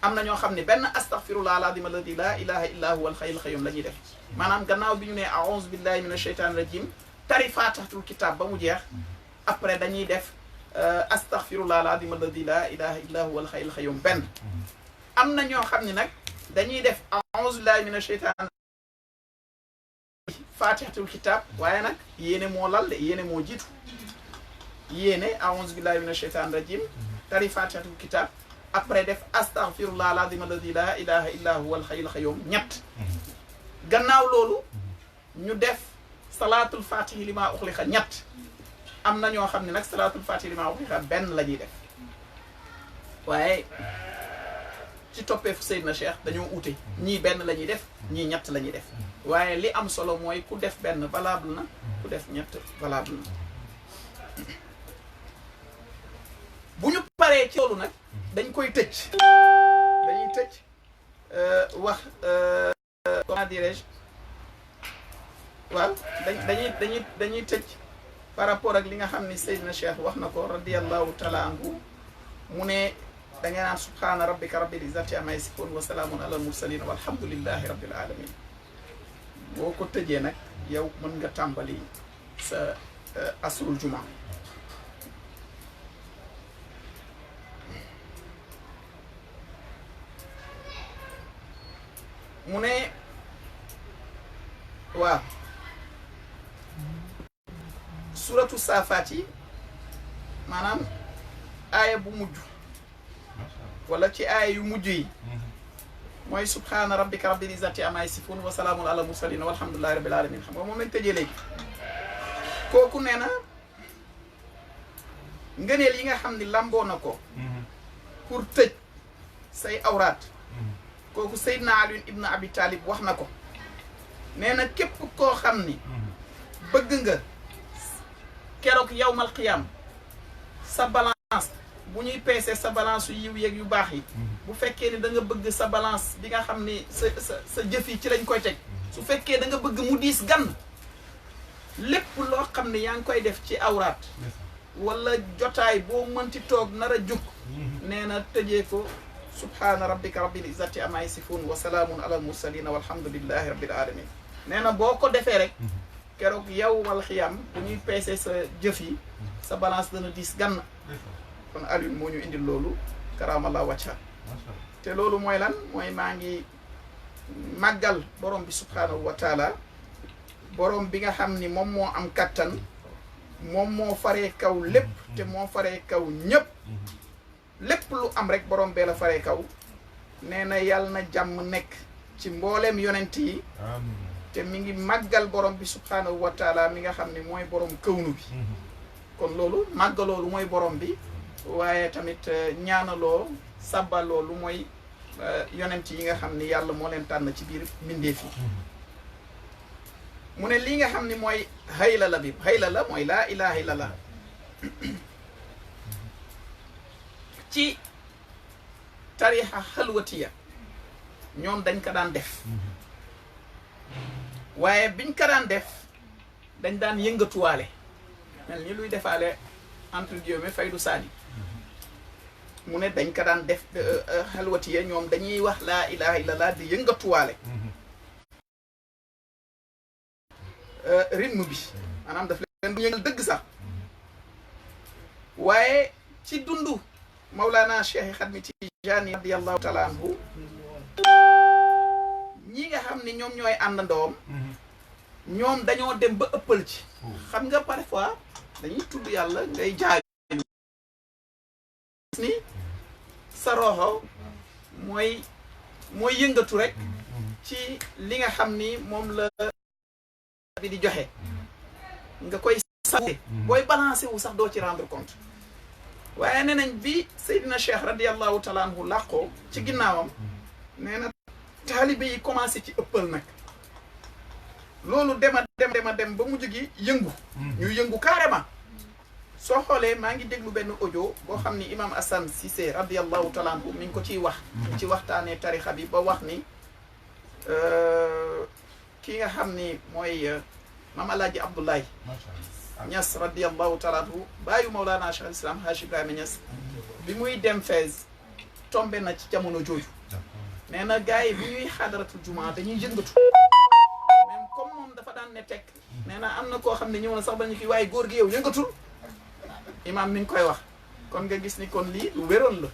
am na ñoo xam ne benn astaghfirullah al azim alladi la ilaha illa huwa al hayyul qayyum la ñuy def maanaam gannaaw bi ñu ne a'udhu billahi minash shaytanir rajim tari fatihatul kitab ba mu jeex après dañuy def astaghfirullah al-azim alladi la ilaha illa huwa al-hayyul qayyum benn am na ñoo xam ne nag dañuy def a'udhu billahi minash shaytan fatihatul kitab waaye nag yéene moo lal de yéene moo jiitu yéene a'udhu billahi minash shaytan rajim tari fatihatul kitab après def astaghfirullah al-azim alladi la ilaha illa huwa al-hayyul qayyum ñett gannaaw loolu ñu def salaatul fatihi li maa uxliqa ñett am na ñoo xam ne nag salaatul fatihi li maa uxliqa benn la ñuy def waaye ci toppeefu Seydina Cheikh dañoo ute ñii benn la ñuy def ñii ñett la ñuy def waaye li am solo mooy ku def benn valable na ku def ñett valable na bu ñu paree ci loolu nag dañ koy tëj dañuy tëj wax comment dirais-je waaw dañuy tëj par rapport ak li nga xam ni Seydina Cheikh wax na ko radiyallahu taala anhu mu ne da ngay naan subhaana rabbika rabbil izzati amma yasifun wa salaamun ala al mursalin walhamdulillahi rabbil alamin boo ko tëjee nag yow mën nga tàmbali sa asrul juma mu ne waaw suratu saafaat yi maanaam aaya bu mujj wala ci aaya yu mujj yi mooy subhaana rabbika rabbil izzati amma yasifun wa salaamun ala mursalin walhamdulillahi rabbil alamin xam nga moom lañ tëjee léegi kooku nee na ngëneel yi nga xam ni lamboo na ko pour tëj say awraat kooku Seydina Ali ibn Abi Talib wax na ko nee na képp koo xam ni bëgg nga keroog yawmal qiyaam sa balance bu ñuy peese sa balance yu yiw yeeg yu baax yi bu fekkee ni da nga bëgg sa balance bi nga xam ni sa jëf yi ci lañ koy teg su fekkee da nga bëgg mu diis gann lépp loo xam ne yaa ngi koy def ci awraat wala jotaay boo mënti toog nar a jug nee na tëjee ko subhaana rabbika rabbil izzati amma yasifun wa salaamun ala al mursalin walhamdulillahi rabbil alamin nee na boo ko defee rek keroog yawmal xiyaam bu ñuy peese sa jëf yi sa balance dana diis gann kon Alioune moo ñu indil loolu karamallahu wajha te loolu mooy lan mooy maa ngi màggal borom bi subhaanahu wa taala borom bi nga xam ni moom moo am kattan moom moo faree kaw lépp te moo faree kaw ñëpp lépp lu am rek borom bee la faree kaw nee na yàlla na jàmm nekk ci mbooleem yonent yi te mi ngi màggal borom bi subhaanahu wa taala mi nga xam ne mooy borom këwnu bi kon loolu màggaloolu mooy borom bi waaye tamit ñaanaloo sàbbaloo lu mooy yonent yi nga xam ni yàlla moo leen tànn ci biir mbindeef yi mu ne lii nga xam ni mooy hayla la bi hayla la mooy laa ilaha illallah ci tarixa xalwatiya ñoom dañ ko daan def waaye biñ ko daan def dañ daan yëngatuwaale mel ni luy defaale entre guillemets faydu saani mu ne dañ ko daan def xalwatiye ñoom dañuy wax laa ilaha illallah di yëngatuwaale rythme bi maanaam daf leen bu yëngal dëgg sax waaye ci dundu Mawlana Cheikh Xadmi Tijaani radiyallahu taala anhu ñi nga xam ne ñoom ñooy àndandoom ñoom dañoo dem ba ëppal ci xam nga parfois dañuy tudd yàlla ngay jaay ni sa roxo mooy yëngatu rek ci li nga xam ni moom la bi di joxe nga koy sante booy balancé wu sax doo ci rendre compte waaye nee nañ bi Seydina Cheikh radiyallahu taala anhu làqoo ci ginnaawam nee na taalibe yi commencé ci ëppal nag loolu dem ba mujj gi yëngu ñu yëngu carrément soo xoolee maa ngi déglu benn audio boo xam ni imam Assane Cissé radiyallahu taala anhu mi ngi ko ciy wax ci waxtaanee tarixa bi ba wax ni ki nga xam ni mooy Maam Alaaji Abdoulaye Niass radiyallahu taala anhu baayu Mawlana Cheikh al-Islam Haj Ibrahima Niass bi muy dem Fès tombé na ci jamono jooju nee na gars yi bu ñuy xadaratul jumaa dañuy yëngatu même comme moom dafa daan ne teg nee na am na koo xam ne ñëw na sax ba ñu kii waaye góor gi yow yëngatul imam mi ngi koy wax kon nga gis ni kon lii lu wéroon la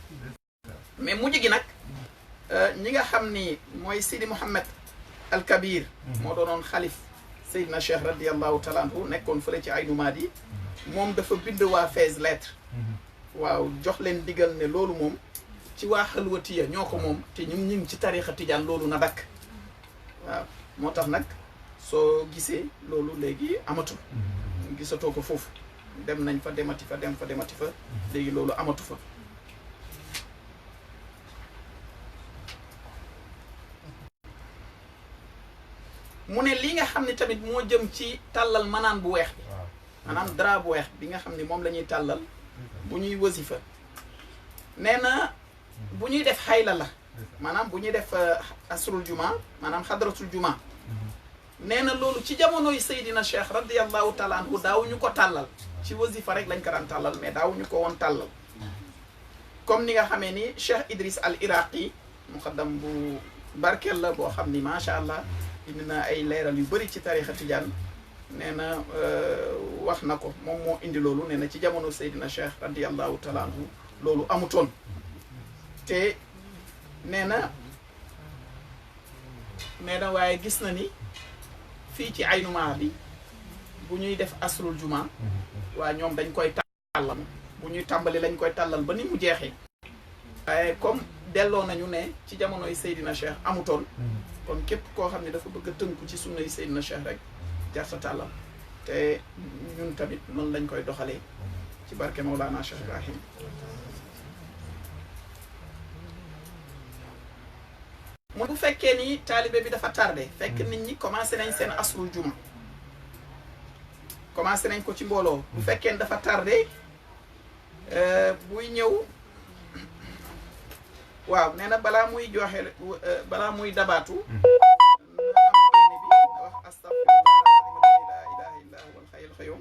mais mujj gi nag ñi nga xam ni mooy Sidi Mouhamed al Kabir moo doonoon xalif Seydina Cheikh radiyallahu taala anhu nekkoon fële ci Aynu Maadi moom dafa bind waa Fès lettre waaw jox leen digal ne loolu moom ci waa xalwatiya ñoo ko moom te ñu ngi ci tarixa tijaan loolu na dakk waaw moo tax nag soo gisee loolu léegi amatul gisatoo ko foofu dem nañ fa demati fa léegi loolu amatu fa mu ne li nga xam ne tamit moo jëm ci tàllal manaan bu weex bi maanaam drap bu weex bi nga xam ne moom la ñuy tàllal bu ñuy wasifa nee na bu ñuy def xayla la maanaam bu ñuy def asrul juma maanaam xadratul juma nee na loolu ci jamonoy Seydina Cheikh radiyallahu taala anhu daawuñu ko tàllal ci wasifa rek lañ ko daan tàllal mais daawuñu ko woon tàllal comme ni nga xamee ni Cheikh Idris al Iraqi muqaddam bu barkeel la boo xam ni macha allah indi na ay leeral yu bëri ci tarixa tijaan nee na wax na ko moom moo indi loolu nee na ci jamono Seydina Cheikh radiyallahu taala anhu loolu amutoon te nee na waaye gis na ni fii ci Aynu Maadi bu ñuy def asrul juma waa ñoom dañ koy tàllal bu ñuy tàmbali lañ koy tàllal ba ni mu jeexee waaye comme delloo nañu ne ci jamonoy Seydina Cheikh amutoon kon képp koo xam ne dafa bëgg a tënku ci sunnay Seydina Cheikh rek jarta tàllal te ñun tamit noonu lañ koy doxalee ci barke Mawlana Cheikh Ibrahim mu bu fekkee ni taalibe bi dafa tardé fekk nit ñi commencé nañ seen asrul juma commencé nañ ko ci mbooloo bu fekkee ni dafa tardé buy ñëw waaw nee na balaa muy joxe balaa muy dabaatu na am éene bi na wax astaghfirullah la ilaha illa huwa al hayyul qayyum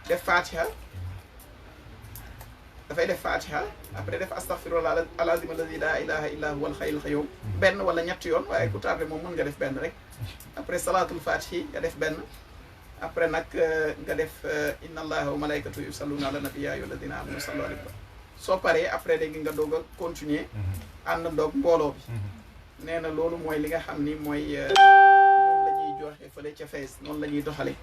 def fatiha dafay def fatiha après def astaghfirullah alazim alladi la ilaha illa huwa al hayyul qayyum benn wala ñetti yoon waaye ku tardé moom mën nga def benn rek après salatul fatihi nga def benn après nag nga def inna allaha wa malaikatu yusalluna ala nabiyyi ya ayyuhalladhina amanu sallu alayhi soo paree après léegi nga doog a continuer ànd ndoog mbooloo bi nee na loolu mooy li nga xam ni mooy moom la ñuy joxe fële ca Fès noonu la ñuy doxale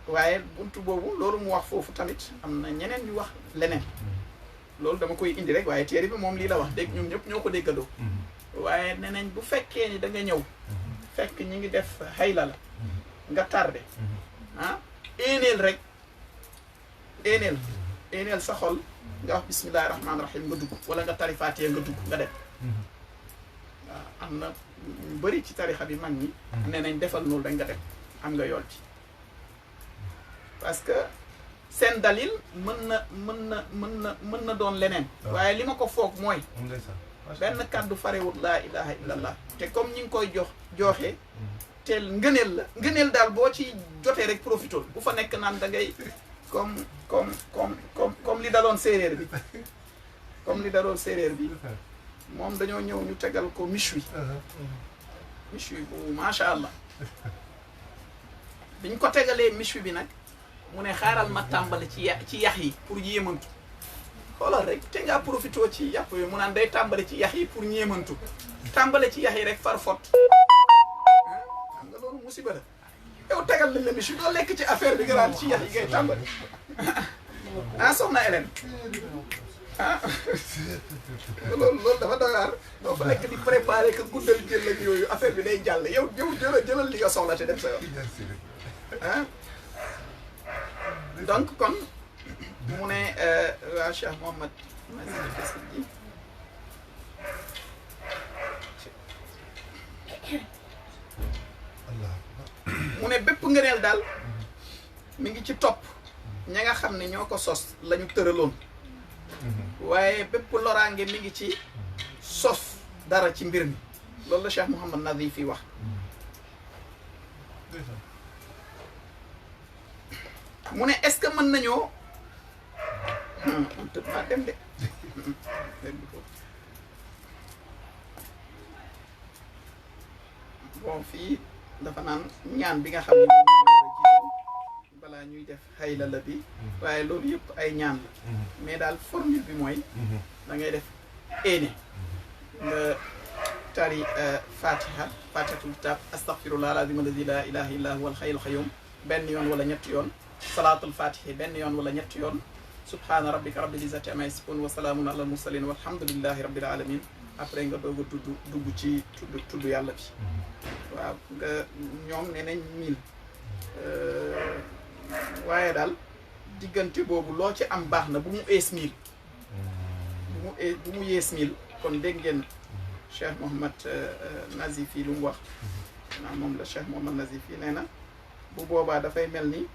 waaye buntu boobu loolu mu wax foofu tamit am na ñeneen ñu wax leneen loolu dama koy indi rek waaye téere bi moom lii la wax dégg ñoom ñëpp ñoo ko déggandoo waaye neneen bu fekkee ni da nga ñëw fekk ñi ngi def xayla la nga tardé ah éeneel rek éeneel sa xol nga wax bismillahi rahmaani rahim nga dugg wala nga tarifaatee nga dugg nga dem waaw am na ñu bëri ci tarixa bi mag ñi nee nañ defal noonu dañ nga dem am nga yool ci parce que seen dalil mën na doon leneen waaye li ma ko foog mooy benn kàddu farewut laa ilaha illallah te comme ñi ngi koy joxe te ñetteel ngëneel la ngëneel daal boo ci jotee rek profitool bu fa nekk naan da ngay comme li daloon séeréer bi comme li daloon séeréer bi moom dañoo ñëw ñu tegal ko méchoui bu macha allah biñ ko tegalee méchoui bi nag mu ne xaaral ma tàmbali ci yax yi pour yéemantu xoolal rek te ngaa profité ci yàpp yi mu naan day tàmbali ci yax yi pour ñéemantu tàmbale ci yax yi rek far fot xam nga loolu musiba la yow tegal lañ la méchoui doo lekk ci affaire bi nga naan ci yax yi ngay tàmbali ah soxna Hélène ah loolu dafa doy waar doo ko lekk di préparé que guddal jël ak yooyu affaire bi day jàll yow jëlal li nga soxla te dem sa yoon ah donc kon mu ne waa Cheikh Mouhamad mu ne bépp ngëneel daal mi ngi ci topp ña nga xam ne ñoo ko sos la ñu tëraloon waaye bépp loraange mi ngi ci sos dara ci mbir mi loolu la Cheikh Mouhamad Nazif yi wax mu ne est-ce que mën nañoo tëb naa dem de bon fii dafa naan ñaan bi nga xam ne moom la ñu war a jiital balaa ñuy def xayla la bi waaye loolu yëpp ay ñaan la mais daal formule bi mooy da ngay def éene nga tari fatihatul kitab astaghfirullah alazim alladi la ilaha illa huwa alhayyul qayyum benn yoon wala ñetti yoon salaatul fatihi benn yoon wala ñetti yoon subhaana rabbika rabbil izzati amma yasifun wa salaamun ala mursalin walhamdulillahi rabbil alamin après nga doog a dugg ci tudd yàlla bi waaw nga ñoom nee nañ 1000 waaye daal diggante boobu loo ci am baax na bu mu ees 1000 bu mu yees 1000 kon dégg ngeen Cheikh Mouhamad Nazif yi lu mu wax maanaam moom la Cheikh Mouhamad Nazif yi nee na bu boobaa dafay mel ni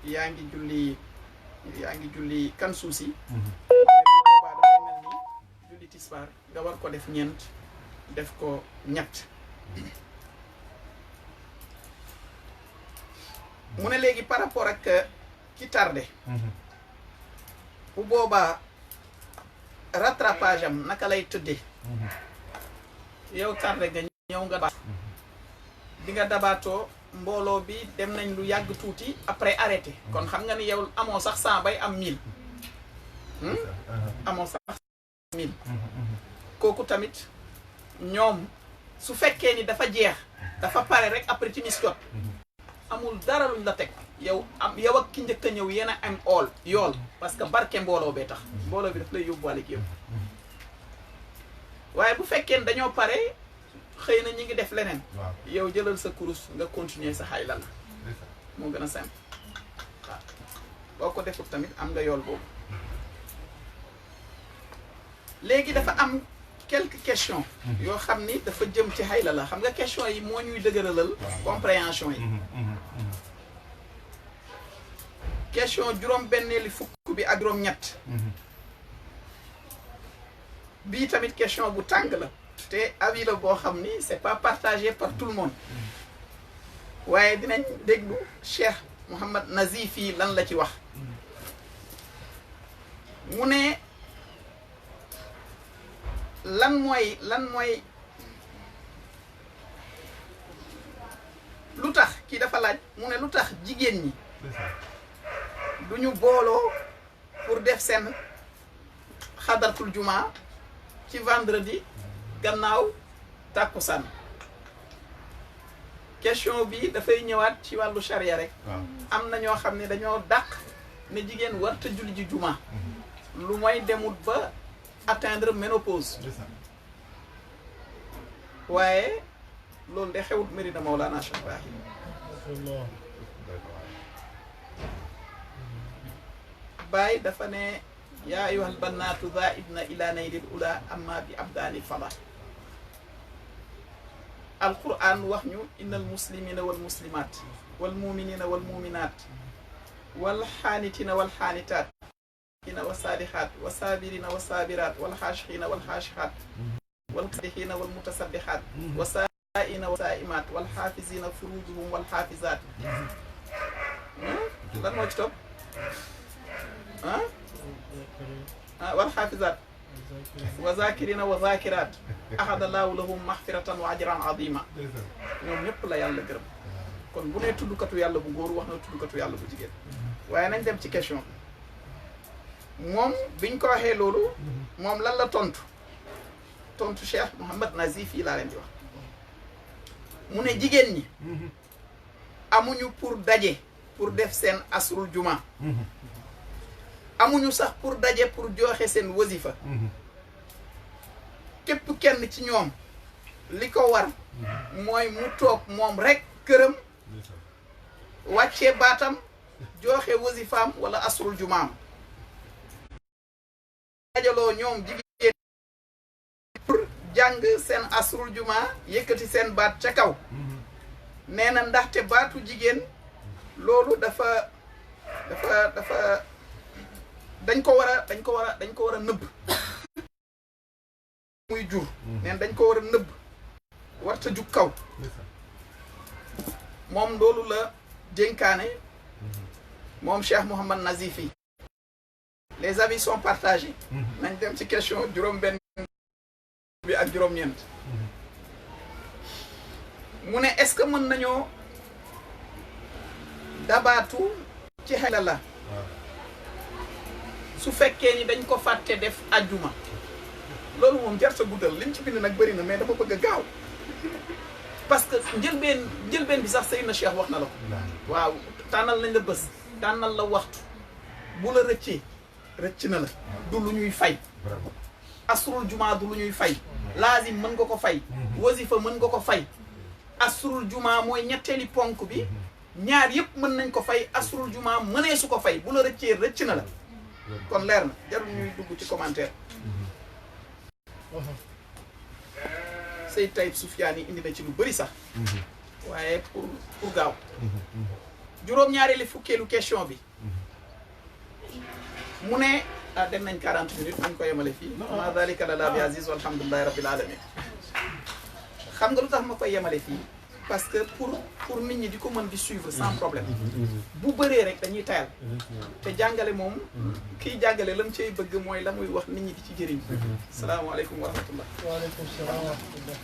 yaa ngi julli kan suusi bu boobaa dafay mel ni julli tisbaar nga war ko def ñeent def ko ñett mu ne léegi par rapport ak ki tardé bu boobaa rattrapage am naka lay tëddee yow tardé nga ñëw nga baax di nga dabaatoo mbooloo bi dem nañ lu yàgg tuuti après arrêté kon xam nga ni yow amoo sax 100 bay am 1000 amoo sax 1000 kooku tamit ñoom su fekkee ni dafa jeex dafa pare rek après timis jot amul dara luñ la teg yow ak ki njëkk a ñëw yéen a am yool parce que barke mbooloo bee tax mbooloo bi daf lay yóbbuwaale ki yow waaye bu fekkee dañoo pare xëy na ñi ngi def leneen yow jëlal sa kurus nga continuer sa xayla la moo gën a simple waaw boo ko defut tamit am nga yool boobu léegi dafa am quelques questions yoo xam ni dafa jëm ci xayla la xam nga question yi moo ñuy dëgëralal compréhension yi question juróom-benneeli fukk bi ak juróom-ñett bii tamit question bu tàng la te avis la boo xam ni c'est pas partagé par tout le monde waaye dinañ déglu Cheikh Mouhamad Nazif yi lan la ci wax mu ne lan mooy lu tax kii dafa laaj mu ne lu tax jigéen ñi duñu booloo pour def seen xadaratul juma ci vendredi gannaaw tàkkusaan question bi dafay ñëwaat ci wàllu charia rek am na ñoo xam ne dañoo dàq ne jigéen warta julli ji juma lu mooy demut ba atteindre ménopause waaye loolu de xewut Medina Mawlana Cheikh Ibrahim Baay dafa ne yaa ayyuhal bannaatu zaa'ibna ila naylil ula amma bi abdaani fala alquran wax ñu innal muslimina wal muslimat wal muminina wal muminat wal xaanitina wal xaanitaat wa saadixaat wa saabirina wa saabiraat wal xaashixiina wal xaashixaat wal mutasaddixina wal mutasaddixaat saa'ina wa saa'imaat wal xaafisiina furuujahum wal xaafisaat lan moo ci topp wal xaafisaat wa zaakiriina wa zaakiraat ahadallaahu lahum maxfiratan wa ajran azima ñoom ñëpp la yàlla gërëm kon bu nee tuddukatu yàlla bu góor wax na tuddukatu yàlla bu jigéen waaye nañ dem ci question moom biñ ko waxee loolu moom lan la tontu Cheikh Mouhamad Nazif yi laa leen di wax mu ne jigéen ñi amuñu pour daje pour def seen asrul juma amuñu sax pour daje pour joxe seen wasifa képp kenn ci ñoom li ko war mooy mu toog moom rek këram wàccee baatam joxe wasifaam wala asrul jumaam dajaloo ñoom jigéen pour jàng seen asrul juma yëkkati seen baat ca kaw nee na ndaxte baatu jigéen loolu dafa dañ ko war a nëbb muy jur neen dañ ko war a nëbb warta jug kaw moom loolu la dénkaane moom Cheikh Mouhamad Nazif yi les avis sont partagés nañ dem ci question juróom-benn bi ak juróom-ñeent mu ne est-ce que mën nañoo dabaatu ci xel la su fekkee ni dañ ko fàtte def ajjuma loolu moom jar sa guddal liñ ci bind nag bëri na mais dama bëgg a gaaw parce que njëlbeen bi sax Seydina Cheikh wax na la ko waaw tànnal nañ la bés tànnal la waxtu bu la rëccee rëcc na la du lu ñuy fay asrul juma du lu ñuy fay laazim mën nga ko fay wasifa mën nga ko fay asrul juma mooy ñetteeli ponk bi ñaar yëpp mën nañ ko fay asrul juma mënee su ko fay bu la rëccee rëcc na la kon leer na jarul ñuy dugg ci commentaire Seyd Taïb Soufiane yi indi na ci lu bëri sax waaye pour gaaw juróom-ñaareeli fukkeelu question bi mu ne dem nañ 40 minutes nañ ko yemale fii ma dalika la bi aziz walhamdulillahi rabbil alamin xam nga lu tax ma koy yemale fii parce que pour nit ñi di ko mën di suivre sans problème bu bëree rek dañuy tayal te jàngale moom kiy jàngale lam cay bëgg mooy la muy wax nit ñi di ci jëriñ salaamaaleykum wa rahmatullah waaleykum salaam wa rahmatullah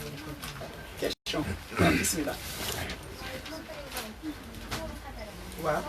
question bismillah waaw